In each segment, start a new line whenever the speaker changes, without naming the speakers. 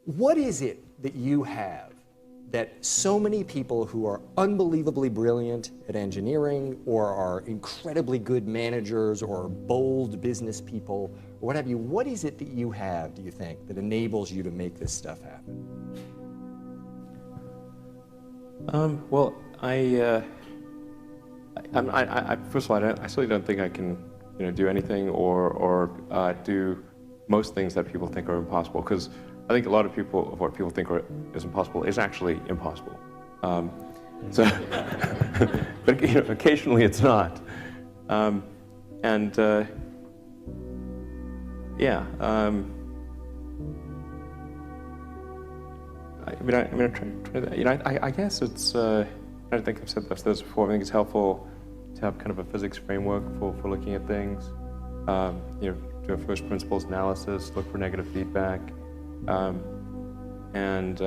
What is it that you have that so many people who are unbelievably brilliant at engineering or are incredibly good managers or bold business people or what have you, what is it that you have, do you think, that enables you to make this stuff happen?
Well, first of all, I certainly don't think I can, do anything or do most things that people think are impossible. Because I think a lot of what people think is impossible is actually impossible. But occasionally it's not. I guess it's. I think I've said this before. I think it's helpful to have kind of a physics framework for looking at things. Do a first principles analysis, look for negative feedback, and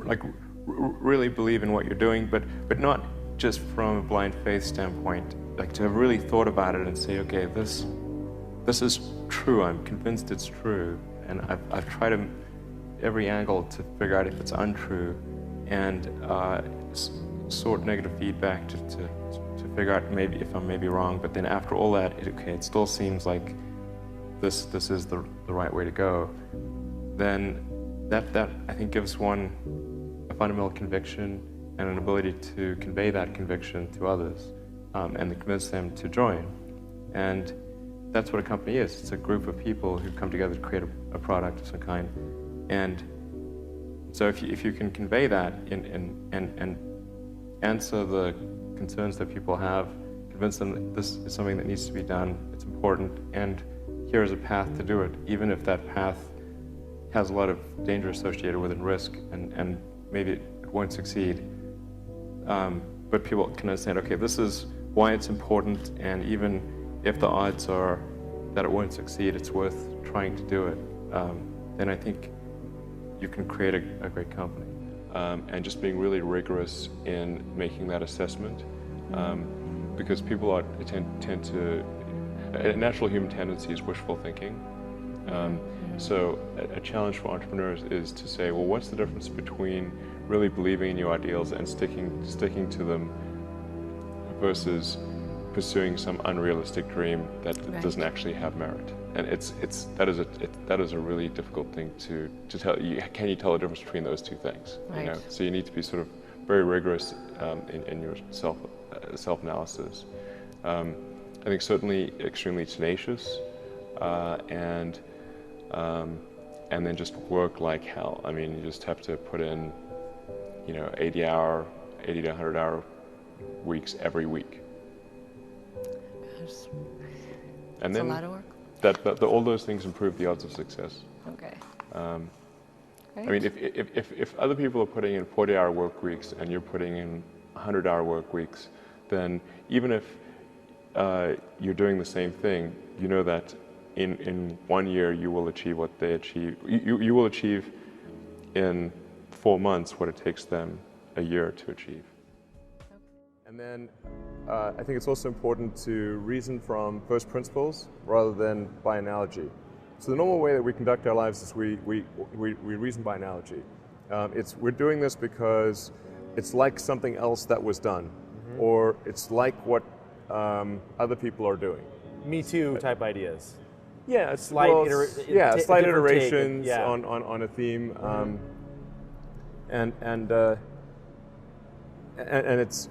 like really believe in what you're doing, but not just from a blind faith standpoint. Like to have really thought about it and say, okay, this is true. I'm convinced it's true, and I've tried every angle to figure out if it's untrue, and sort negative feedback to figure out maybe if I'm maybe wrong. But then after all that, it still seems like this is the right way to go. Then that I think gives one a fundamental conviction and an ability to convey that conviction to others, and to convince them to join. And that's what a company is. It's a group of people who come together to create a product of some kind. And so if you can convey that and answer the concerns that people have, convince them that this is something that needs to be done, it's important, and here is a path to do it, even if that path has a lot of danger associated with it and risk, and maybe it won't succeed. But people can understand, okay, this is why it's important, and even if the odds are that it won't succeed, it's worth trying to do it. Then I think you can create a great company. And just being really rigorous in making that assessment, because people tend to, a natural human tendency is wishful thinking. So a challenge for entrepreneurs is to say, well, what's the difference between really believing in your ideals and sticking to them versus pursuing some unrealistic dream that doesn't actually have merit? And that is a really difficult thing to tell. Can you tell the difference between those two things?
Right.
So you need to be sort of very rigorous in your self-analysis. I think certainly extremely tenacious, and then just work like hell. I mean, you just have to put in, 80 to 100-hour weeks every week. And
That's
then
a lot of work.
All those things improve the odds of success.
Okay.
I mean, if other people are putting in 40-hour work weeks and you're putting in 100-hour work weeks, then even if you're doing the same thing, you know that in 1 year you will achieve what they achieve. You will achieve in 4 months what it takes them a year to achieve. And then I think it's also important to reason from first principles rather than by analogy. So the normal way that we conduct our lives is we reason by analogy. We're doing this because it's like something else that was done, or it's like what other people are doing.
Me Too type ideas.
Yeah,
Slight
iterations
take,
on a theme, and it's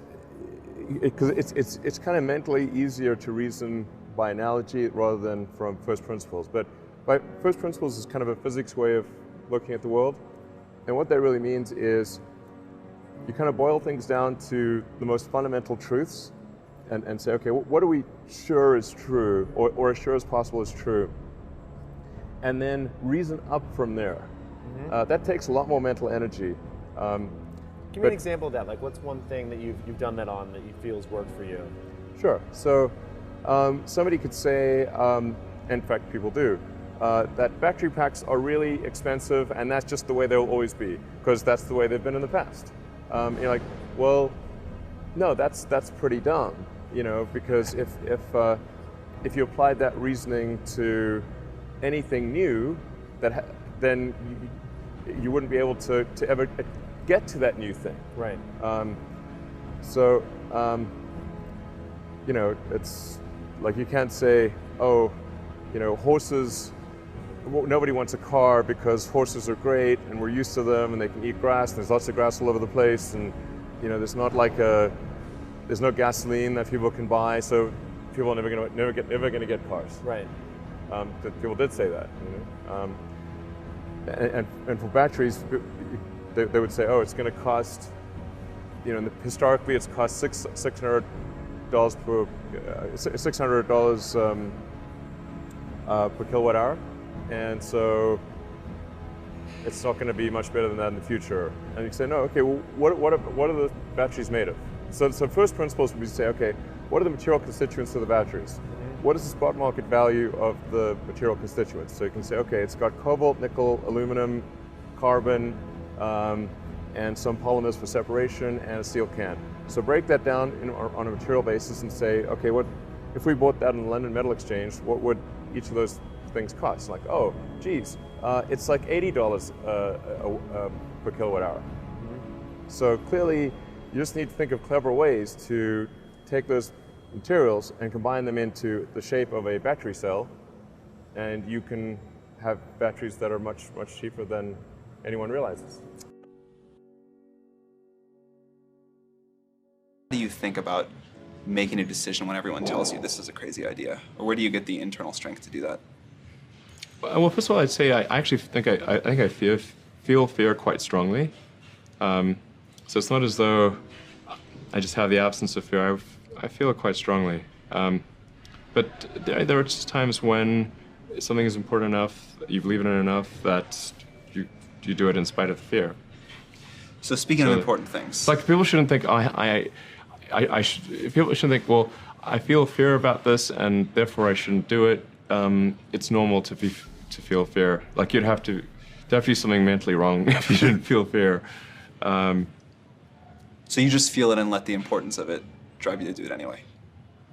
because it's kind of mentally easier to reason by analogy rather than from first principles. But by first principles is kind of a physics way of looking at the world, and what that really means is you kind of boil things down to the most fundamental truths, and say, okay, what are we sure is true, or as sure as possible is true, and then reason up from there. That takes a lot more mental energy.
Give me an example of that. Like, what's one thing that you've done that on that you feel has worked for you?
Sure. So somebody could say, in fact people do, that battery packs are really expensive and that's just the way they'll always be, because that's the way they've been in the past. You're like, well, no, that's pretty dumb, because if you applied that reasoning to anything new,
then you wouldn't be able to ever get to that new thing.
Right.
It's like you can't say, oh, horses. Nobody wants a car because horses are great and we're used to them and they can eat grass. And there's lots of grass all over the place, and there's no gasoline that people can buy, so people are never gonna get cars.
Right.
People did say that. And for batteries, they would say, oh, it's going to cost. Historically, it's cost $600 per kilowatt hour. And so it's not going to be much better than that in the future. And you say, no, okay, well, what are the batteries made of? So first principles would be to say, okay, what are the material constituents of the batteries? What is the spot market value of the material constituents? So you can say, okay, it's got cobalt, nickel, aluminum, carbon, and some polymers for separation, and a steel can. So break that down on a material basis and say, okay, what if we bought that in the London Metal Exchange, what would each of those things cost? Like, oh, geez, it's like $80 per kilowatt hour. So clearly, you just need to think of clever ways to take those materials and combine them into the shape of a battery cell, and you can have batteries that are much, much cheaper than anyone realizes.
How do you think about making a decision when everyone tells you this is a crazy idea? Or where do you get the internal strength to do that?
Well, first of all, I'd say I actually think I feel fear quite strongly. So it's not as though I just have the absence of fear. I feel it quite strongly. But there are just times when something is important enough, you believe in it enough, that you do it in spite of the fear.
So speaking of important things.
Like people shouldn't think, people shouldn't think, well, I feel fear about this and therefore I shouldn't do it. It's normal to feel fear. Like there'd have to be something mentally wrong if you didn't feel fear.
So you just feel it and let the importance of it drive you to do it anyway?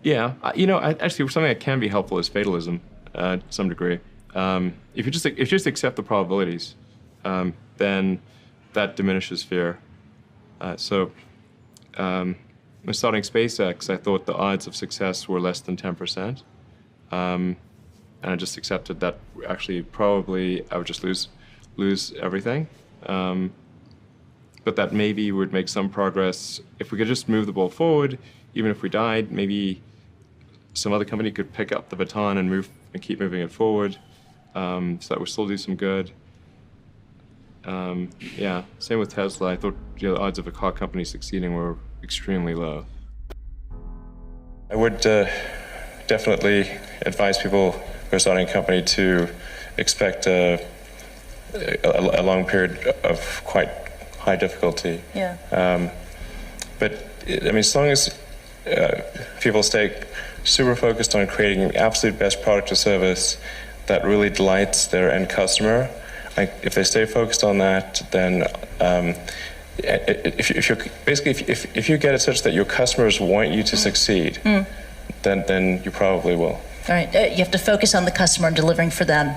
Yeah, actually something that can be helpful is fatalism to some degree. If you just accept the probabilities, then that diminishes fear. When starting SpaceX, I thought the odds of success were less than 10%. And I just accepted that actually probably I would just lose everything. But that maybe would make some progress. If we could just move the ball forward, even if we died, maybe some other company could pick up the baton and keep moving it forward, so that would still do some good. Yeah, same with Tesla. I thought the odds of a car company succeeding were extremely low. I would definitely advise people who are starting a company to expect a long period of quite high difficulty.
Yeah.
But as long as people stay super focused on creating the absolute best product or service that really delights their end customer, if they stay focused on that, then if you get it such that your customers want you to succeed, then you probably will.
All right. You have to focus on the customer and delivering for them.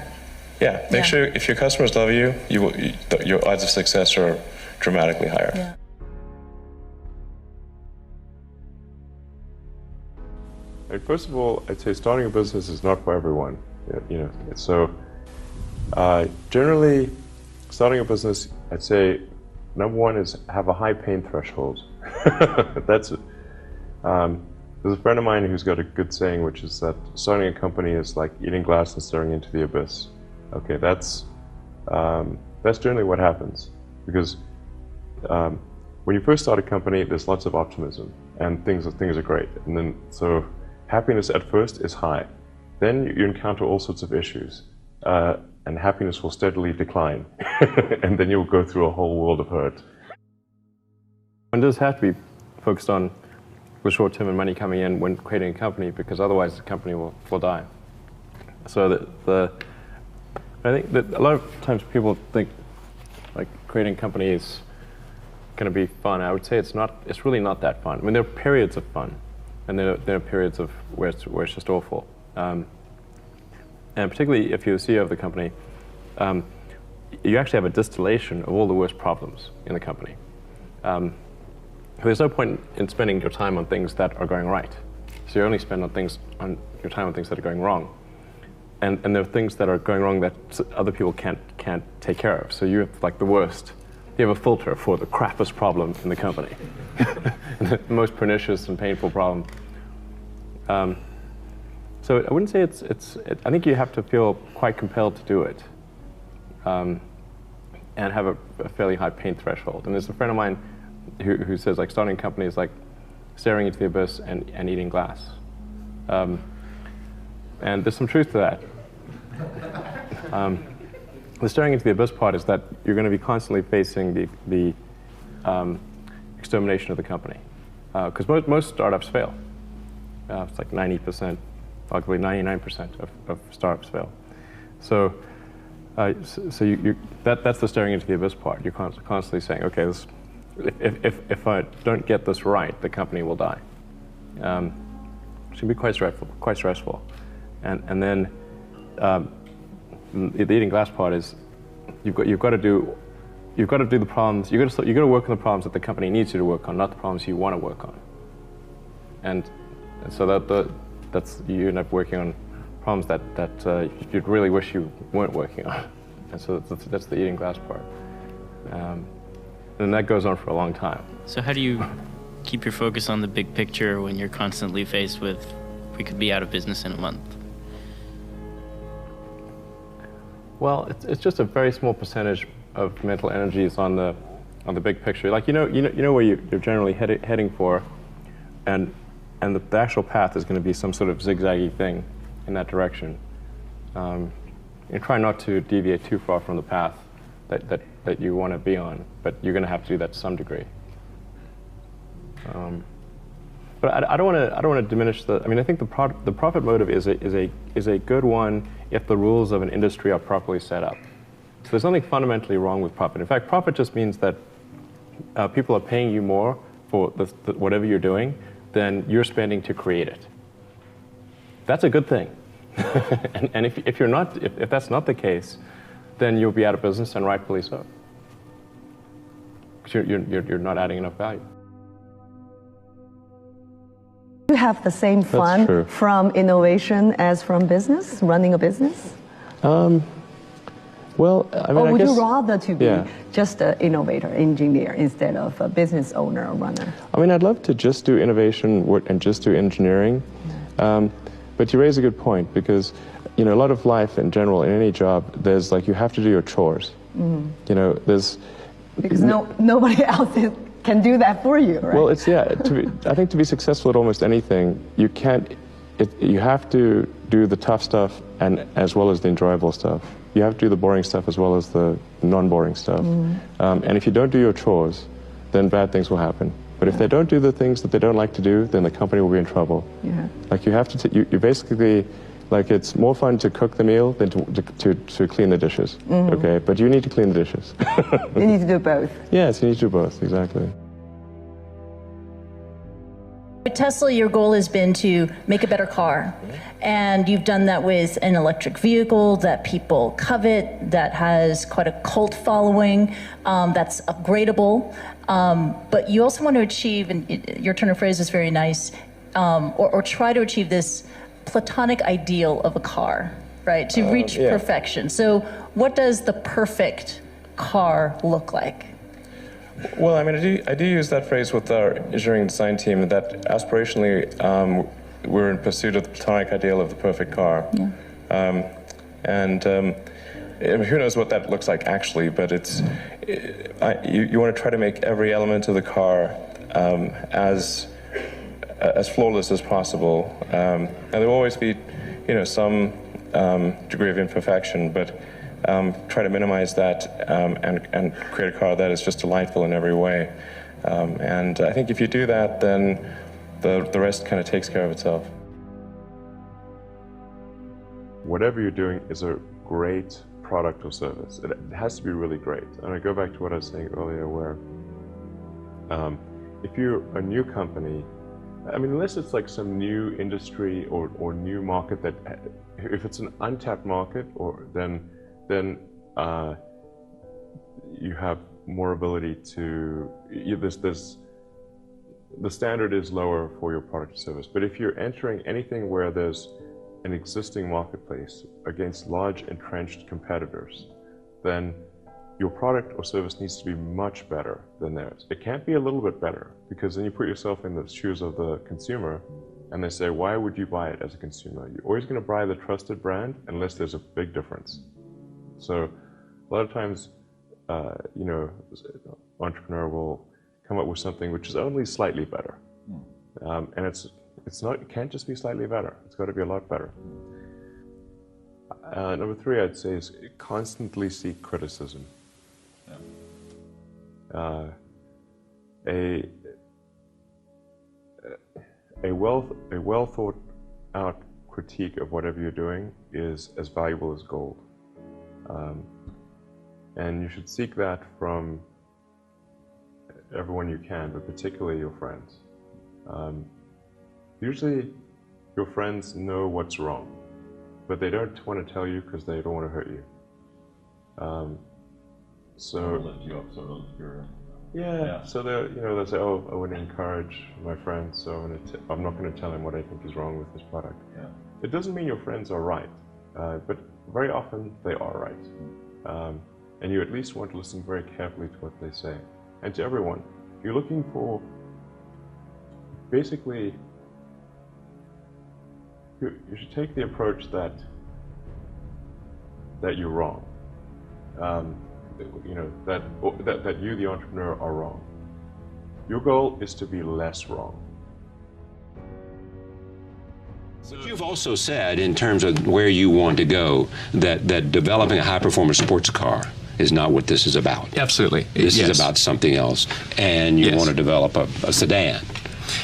Yeah. Make sure if your customers love you, your odds of success are dramatically higher.
Yeah.
First of all, I'd say starting a business is not for everyone. So generally, starting a business, I'd say number one is have a high pain threshold. That's it. There's a friend of mine who's got a good saying, which is that starting a company is like eating glass and staring into the abyss. Okay, that's generally what happens, because when you first start a company, there's lots of optimism and things are great, and then so happiness at first is high. Then you encounter all sorts of issues, and happiness will steadily decline, and then you'll go through a whole world of hurt.
One does have to be focused on the short term and money coming in when creating a company, because otherwise the company will die. So I think that a lot of times people think like creating a company is going to be fun. I would say it's not. It's really not that fun. I mean, there are periods of fun, and there are periods of where it's just awful. And particularly if you're the CEO of the company,
you actually have a distillation of all the worst problems in the company. There's no point in spending your time on things that are going right. So you only spend your time on things that are going wrong. And there are things that are going wrong that other people can't take care of. So you have like the worst. You have a filter for the crappiest problem in the company, the most pernicious and painful problem. So I wouldn't say I think you have to feel quite compelled to do it, and have a fairly high pain threshold. And there's a friend of mine who says like starting a company is like staring into the abyss and eating glass. And there's some truth to that. The staring into the abyss part is that you're going to be constantly facing the extermination of the company. Because most startups fail. It's like 90%, arguably 99% of startups fail. So, that's the staring into the abyss part. You're constantly saying, okay, if I don't get this right, the company will die. It can be quite stressful. And then the eating glass part is you've got to do the problems. You've got to work on the problems that the company needs you to work on, not the problems you want to work on. And so that's you end up working on problems that you'd really wish you weren't working on. And so that's the eating glass part. And that goes on for a long time.
So how do you keep your focus on the big picture when you're constantly faced with, we could be out of business in a month?
Well, it's just a very small percentage of mental energy is on the big picture. Like you know where you're generally heading for, and the actual path is going to be some sort of zigzaggy thing in that direction. You try not to deviate too far from the path that you want to be on, but you're going to have to do that to some degree. But I don't want to diminish the. I mean, I think the profit motive is a good one if the rules of an industry are properly set up. So there's nothing fundamentally wrong with profit. In fact, profit just means that people are paying you more for whatever you're doing than you're spending to create it. That's a good thing. and if that's not the case, then you'll be out of business, and rightfully so. Because you're not adding enough value.
Do you have the same fun from innovation as from business, running a business?
Well, I mean,
or would
I guess,
you rather to be
yeah.
just an innovator, engineer, instead of a business owner or runner?
I mean, I'd love to just do innovation and just do engineering. But you raise a good point, because a lot of life in general, in any job, there's like you have to do your chores. Mm-hmm. There's
because nobody else can do that for you, right?
Well, I think to be successful at almost anything, you have to do the tough stuff and as well as the enjoyable stuff. You have to do the boring stuff as well as the non-boring stuff. Mm-hmm. And if you don't do your chores, then bad things will happen. But if they don't do the things that they don't like to do, then the company will be in trouble. Yeah. Like you have to, you basically, like it's more fun to cook the meal than to clean the dishes. Mm-hmm. Okay, but you need to clean the dishes.
You need to do both.
Yes, you need to do both, exactly.
At Tesla, your goal has been to make a better car. And you've done that with an electric vehicle that people covet, that has quite a cult following, that's upgradable. But you also want to achieve, and your turn of phrase is very nice, or try to achieve this platonic ideal of a car, right? To reach perfection. So what does the perfect car look like?
Well, I mean, I do use that phrase with our engineering design team, that aspirationally we're in pursuit of the platonic ideal of the perfect car. Yeah. Who knows what that looks like actually, but you want to try to make every element of the car as flawless as possible. And there will always be, some degree of imperfection, but try to minimize that and create a car that is just delightful in every way. And I think if you do that, then the rest kind of takes care of itself.
Whatever you're doing is a great product or service. It has to be really great. And I go back to what I was saying earlier, where if you're a new company, I mean, unless it's like some new industry or new market if it's an untapped market, then
you have more ability to, the standard is lower for your product or service. But if you're entering anything where there's an existing marketplace against large entrenched competitors, then your product or service needs to be much better than theirs. It can't be a little bit better, because then you put yourself in the shoes of the consumer and they say, why would you buy it as a consumer? You're always going to buy the trusted brand unless there's a big difference. So a lot of times, you know, an entrepreneur will come up with something which is only slightly better. And it can't just be slightly better. It's got to be a lot better. Number 3, I'd say, is constantly seek criticism. A well thought out critique of whatever you're doing is as valuable as gold. And you should seek that from everyone you can, but particularly your friends. Usually your friends know what's wrong, but they don't want to tell you because they don't want to hurt you. So lift you up, sort of yeah. So they'll say, "Oh, I want to encourage my friend, so I'm not going to tell him what I think is wrong with his product." Yeah. It doesn't mean your friends are right, but very often they are right, and you at least want to listen very carefully to what they say. And to everyone, if you're looking for, basically, you should take the approach that you're wrong. You know, that you, the entrepreneur, are wrong. Your goal is to be less wrong.
But you've also said, in terms of where you want to go, that developing a high-performance sports car is not what this is about.
Absolutely.
This is about something else, and you want to develop a sedan.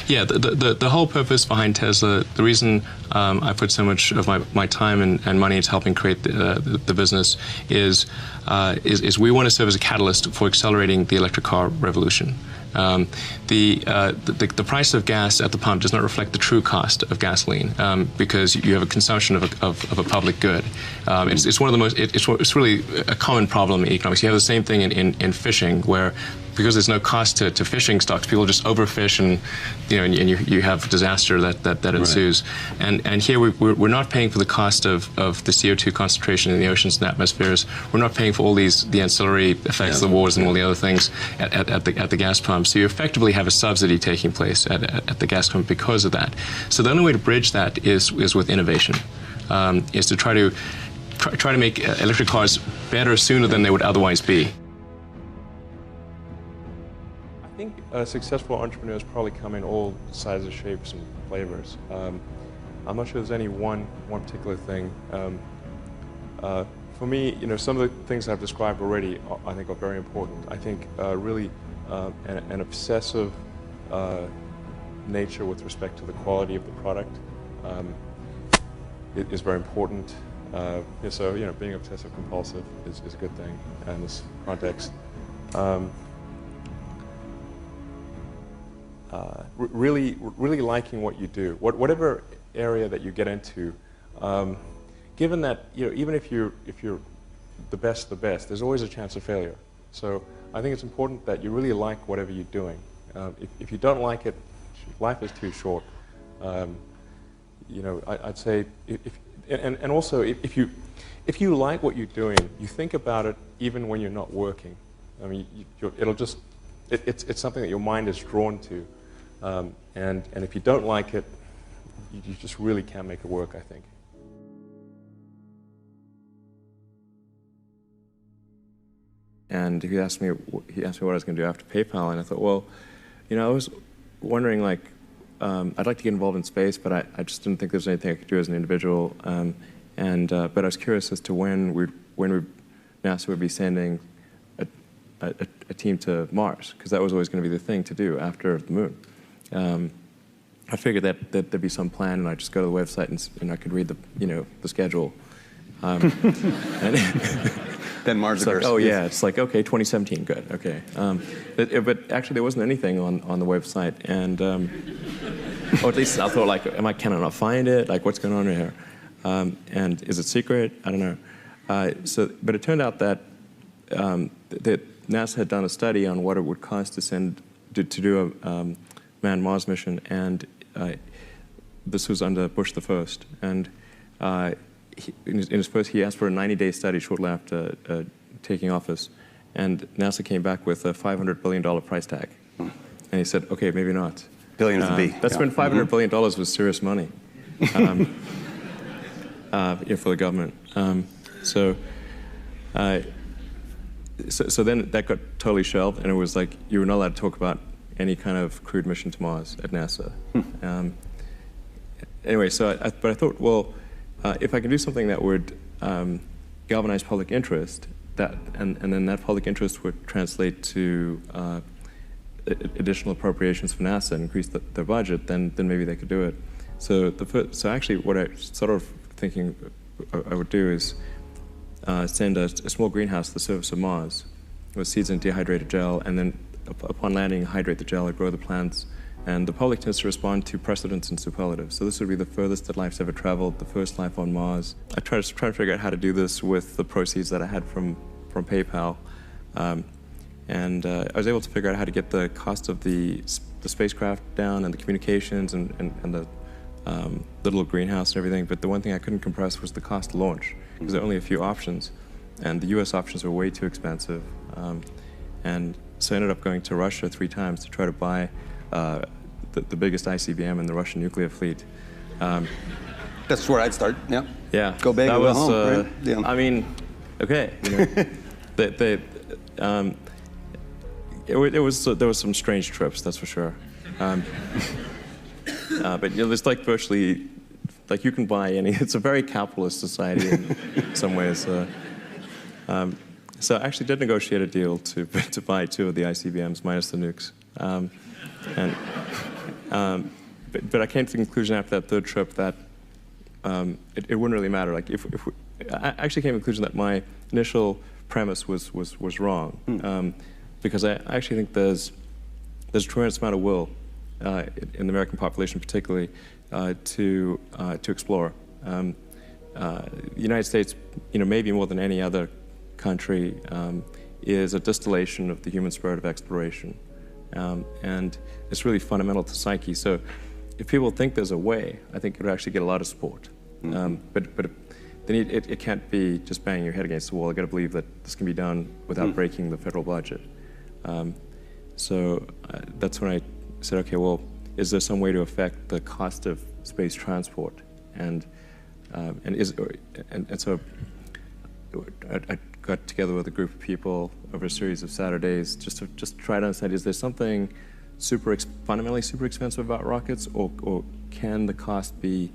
Yeah, the whole purpose behind Tesla, the reason I put so much of my time and money into helping create the business is we want to serve as a catalyst for accelerating the electric car revolution. The price of gas at the pump does not reflect the true cost of gasoline, because you have a consumption of a public good. It's one of the most, it's really a common problem in economics. You have the same thing in fishing, where because there's no cost to fishing stocks, people just overfish, and you have disaster that ensues. Right. And here we're not paying for the cost of the CO2 concentration in the oceans and atmospheres. We're not paying for all the ancillary effects of the wars and all the other things at the gas pump. So you effectively have a subsidy taking place at the gas pump because of that. So the only way to bridge that is with innovation, is to try to make electric cars better sooner than they would otherwise be.
I think successful entrepreneurs probably come in all sizes, shapes, and flavors. I'm not sure there's any one particular thing. For me, some of the things I've described already, I think, are very important. I think really an obsessive nature with respect to the quality of the product is very important. So being obsessive compulsive is a good thing in this context. Really liking what you do, whatever area that you get into. Given that even if you're the best, there's always a chance of failure. So I think it's important that you really like whatever you're doing. If you don't like it, life is too short. I'd say and also if you like what you're doing, you think about it even when you're not working. I mean, it's something that your mind is drawn to, and if you don't like it, you just really can't make it work, I think.
And he asked me what I was going to do after PayPal, and I thought, well, I was wondering, like, I'd like to get involved in space, but I just didn't think there was anything I could do as an individual, but I was curious as to when NASA would be sending a team to Mars, because that was always going to be the thing to do after the moon. I figured that there'd be some plan, and I'd just go to the website and I could read the schedule.
Then Mars
occurs. Like, oh yeah, it's like, okay, 2017, good, okay. But actually there wasn't anything on the website, and or at least I thought, like, can I not find it? Like, what's going on here? And is it secret? I don't know. But it turned out that that NASA had done a study on what it would cost to do a manned Mars mission, and this was under Bush the First, and in his first, he asked for a 90-day study shortly after taking office, and NASA came back with a $500 billion price tag, and he said, okay, maybe not.
Billion with a B.
That's when $500 billion was serious money for the government. So then that got totally shelved, and it was like you were not allowed to talk about any kind of crewed mission to Mars at NASA. Anyway, but I thought, well, if I can do something that would galvanize public interest, and then that public interest would translate to additional appropriations for NASA and increase their budget, then maybe they could do it. So actually, what I sort of thinking I would do is send a small greenhouse to the surface of Mars with seeds in dehydrated gel, and then upon landing, hydrate the gel and grow the plants. And the public tends to respond to precedents and superlatives. So this would be the furthest that life's ever traveled, the first life on Mars. I tried to figure out how to do this with the proceeds that I had from PayPal. And I was able to figure out how to get the cost of the spacecraft down and the communications and the little greenhouse and everything. But the one thing I couldn't compress was the cost to launch, because there are only a few options. And the US options were way too expensive. And so I ended up going to Russia 3 times to try to buy the biggest ICBM in the Russian nuclear fleet.
That's where I'd start, yeah.
Yeah.
Go big or go home, right? Yeah.
I mean, okay. You know, there was some strange trips, that's for sure. But you know, it's like virtually, like you can buy any. It's a very capitalist society in some ways. So I actually did negotiate a deal to buy 2 of the ICBMs minus the nukes. But I came to the conclusion after that 3rd trip that it wouldn't really matter. Like I actually came to the conclusion that my initial premise was wrong, because I actually think there's a tremendous amount of will in the American population, particularly to explore. The United States, you know, maybe more than any other country, is a distillation of the human spirit of exploration. And it's really fundamental to psyche. So if people think there's a way, I think it would actually get a lot of support. But then it can't be just banging your head against the wall. I've got to believe that this can be done without breaking the federal budget. So that's when I said, okay, well, is there some way to affect the cost of space transport? And so I got together with a group of people over a series of Saturdays just to try to understand, is there something fundamentally super expensive about rockets, or can the cost be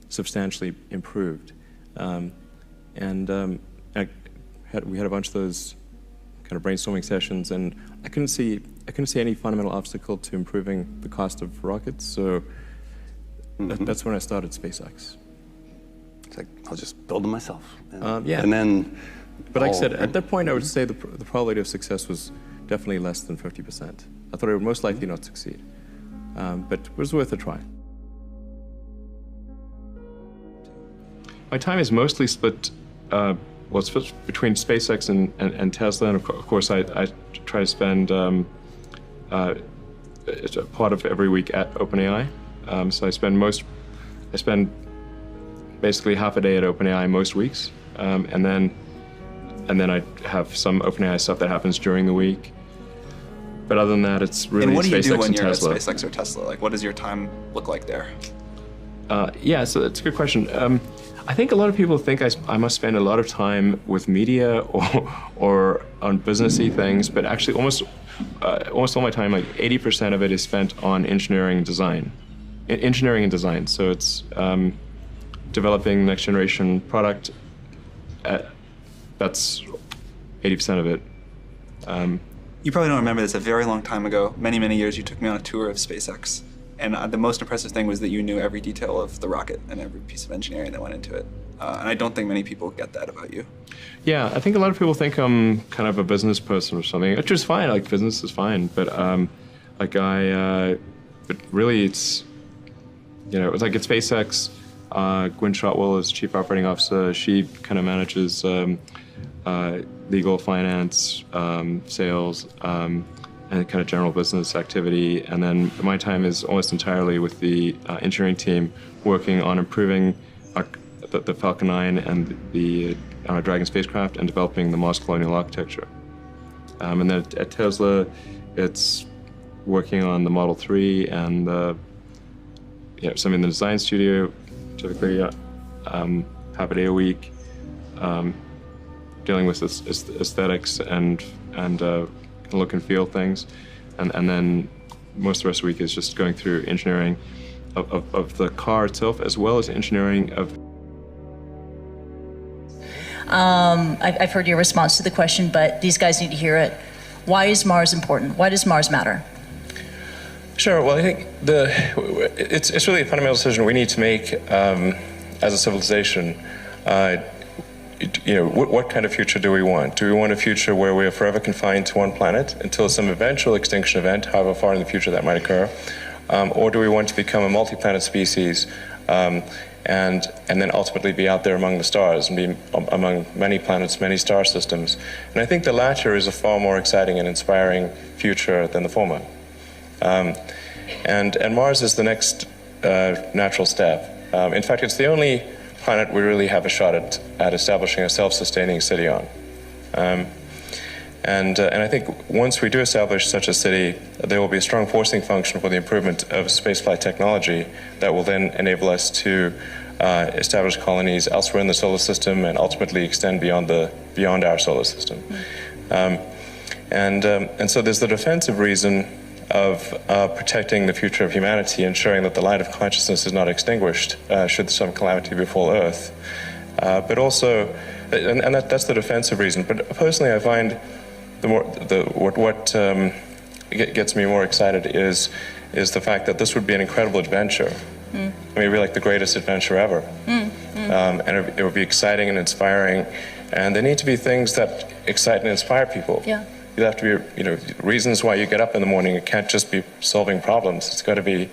substantially improved? We had a bunch of those kind of brainstorming sessions, and I couldn't see any fundamental obstacle to improving the cost of rockets. So that's when I started SpaceX.
It's like, I'll just build them myself.
Yeah.
And then.
But like I said, at that point, I would say the probability of success was definitely less than 50%. I thought it would most likely not succeed, but it was worth a try. My time is mostly split. It's split between SpaceX and Tesla, and of course, I try to spend a part of every week at OpenAI. So I spend basically half a day at OpenAI most weeks, and then I have some OpenAI stuff that happens during the week. But other than that, it's really SpaceX and Tesla.
And what do you do when you're at SpaceX or Tesla? Like, what does your time look like there?
Yeah, so that's a good question. I think a lot of people think I must spend a lot of time with media or on businessy things, but actually almost all my time, like 80% of it is spent on engineering and design. So it's developing next generation product. That's 80% of it.
You probably don't remember this. A very long time ago, many, many years, you took me on a tour of SpaceX. And the most impressive thing was that you knew every detail of the rocket and every piece of engineering that went into it. And I don't think many people get that about you.
Yeah, I think a lot of people think I'm kind of a business person or something, which is fine. Like, business is fine, but but really, it's, you know, it's like at SpaceX, Gwynne Shotwell is Chief Operating Officer. She kind of manages legal, finance, sales, and kind of general business activity. And then my time is almost entirely with the engineering team working on improving the Falcon 9 and the Dragon spacecraft and developing the Mars colonial architecture. And then at Tesla, it's working on the Model 3 and some in the design studio, typically half a day a week, dealing with aesthetics and look and feel things. And then most of the rest of the week is just going through engineering of the car itself, as well as engineering of...
I've heard your response to the question, but these guys need to hear it. Why is Mars important? Why does Mars matter?
Sure. Well, I think it's really a fundamental decision we need to make as a civilization. What kind of future do we want? Do we want a future where we are forever confined to one planet until some eventual extinction event, however far in the future that might occur? Or do we want to become a multi-planet species and then ultimately be out there among the stars and be among many planets, many star systems? And I think the latter is a far more exciting and inspiring future than the former. And Mars is the next natural step. In fact, it's the only planet we really have a shot at establishing a self-sustaining city on. And I think once we do establish such a city, there will be a strong forcing function for the improvement of spaceflight technology that will then enable us to establish colonies elsewhere in the solar system and ultimately extend beyond our solar system. And so there's the defensive reason of protecting the future of humanity, ensuring that the light of consciousness is not extinguished should some calamity befall Earth. But also, and that's the defensive reason. But personally, I find what gets me more excited is the fact that this would be an incredible adventure. I mean, it'd be like the greatest adventure ever. And it would be exciting and inspiring. And there need to be things that excite and inspire people.
Yeah.
You have to be, reasons why you get up in the morning. It can't just be solving problems. It's got to be,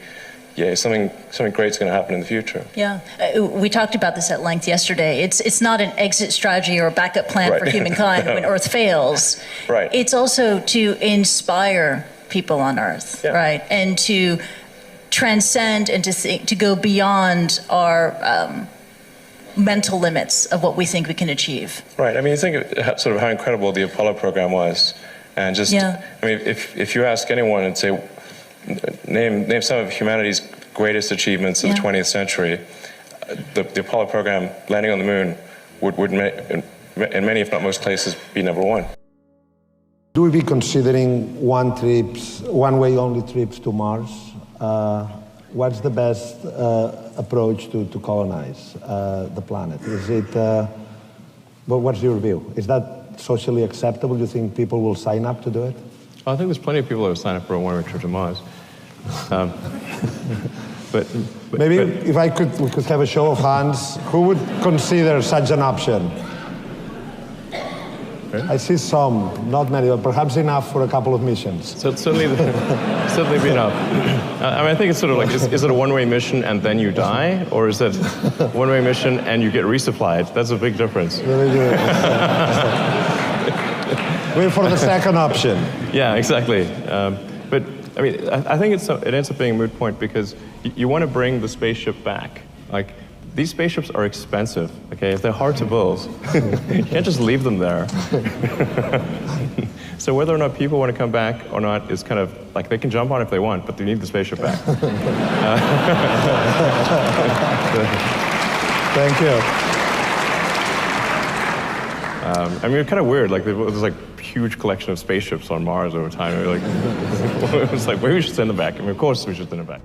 something great's going to happen in the future.
Yeah, we talked about this at length yesterday. It's not an exit strategy or a backup plan for humankind when Earth fails.
Right.
It's also to inspire people on Earth, right, and to transcend and to go beyond our mental limits of what we think we can achieve.
Right. I mean, you think of sort of how incredible the Apollo program was, and just I mean, if you ask anyone and say, name some of humanity's greatest achievements of the 20th century, the Apollo program, landing on the moon, would in many, if not most places, be number one.
Do we be considering one-way only trips to Mars? What's the best approach to colonize the planet? Is it, what's your view? Is that socially acceptable? Do you think people will sign up to do it?
I think there's plenty of people who would sign up for a one-way trip to Mars. But
maybe if we could have a show of hands, who would consider such an option? I see some, not many, but perhaps enough for a couple of missions.
So certainly be enough. I mean, I think it's sort of like, is it a one-way mission and then you die? Or is it one-way mission and you get resupplied? That's a big difference.
Wait for the second option.
Yeah, exactly. But I mean, I think it ends up being a moot point because you want to bring the spaceship back. Like, these spaceships are expensive, okay? They're hard to build. You can't just leave them there. So whether or not people want to come back or not is kind of like, they can jump on if they want, but they need the spaceship back.
Thank you.
I mean, it's kind of weird. Like, there's like a huge collection of spaceships on Mars over time. Like, it was like, maybe we should send them back. I mean, of course we should send them back.